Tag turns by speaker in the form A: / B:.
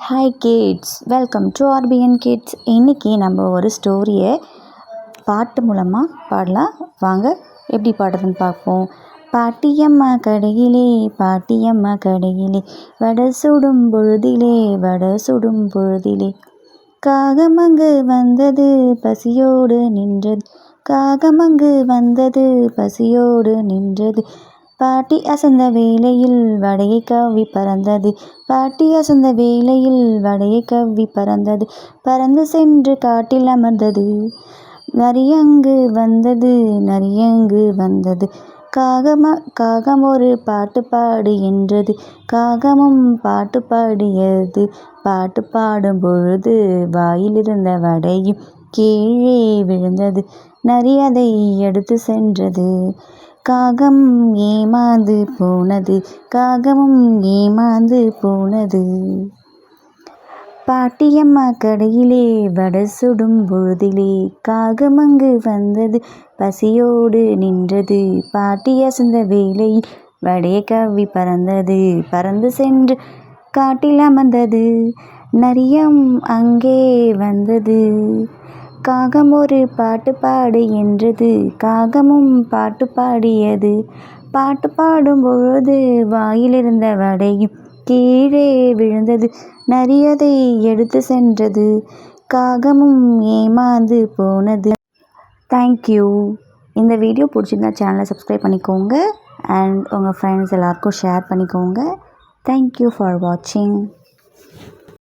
A: Hi kids, welcome to RPN kids. இன்றைக்கி நம்ம ஒரு ஸ்டோரியை பாட்டு மூலமாக பாடலாம். வாங்க எப்படி பாடுறதுன்னு பார்ப்போம். பாட்டியம்மா கடையிலே, பாட்டியம்மா கடையிலே, வடை சுடும் பொழுதிலே, வடை சுடும் பொழுதிலே, காகமங்கு வந்தது பசியோடு நின்றது, காகமங்கு வந்தது பசியோடு நின்றது, பாட்டி அசந்த வேளையில் வடையை கவ்வி பறந்தது, பாட்டி அசந்த வேளையில் வடையை கவ்வி பறந்தது, பறந்து சென்று காட்டில் அமர்ந்தது, நரியங்கு வந்தது, நரியங்கு வந்தது, காகம் ஒரு பாட்டு பாடு என்றது, காகமும் பாட்டு பாடியது, பாட்டு பாடும் பொழுது வாயிலிருந்த வடையும் கீழே விழுந்தது, நரி அதை எடுத்து சென்றது, காகம் ஏமாந்து போனது, காகமும் ஏமாந்து போனது. பாட்டியம்மா கடையிலே, வடை சுடும் பொழுதிலே, காகமங்கு வந்தது பசியோடு நின்றது, பாட்டி அசந்த வேளையில் வடையை கவ்வி பறந்தது, பறந்து சென்று காட்டில் அமர்ந்தது, நரியும் அங்கே வந்தது, காகம் ஒரு பாட்டு பாடு என்றது, காகமும் பாட்டு பாடியது, பாட்டு பாடும் பொழுது வாயிலிருந்த வடையும் கீழே விழுந்தது, நரி அதை எடுத்து சென்றது, காகமும் ஏமாந்து போனது. தேங்க்யூ. இந்த வீடியோ பிடிச்சிருந்தா சேனலை சப்ஸ்கிரைப் பண்ணிக்கோங்க அண்ட் உங்கள் ஃப்ரெண்ட்ஸ் எல்லாருக்கும் ஷேர் பண்ணிக்கோங்க. தேங்க்யூ ஃபார் வாட்சிங்.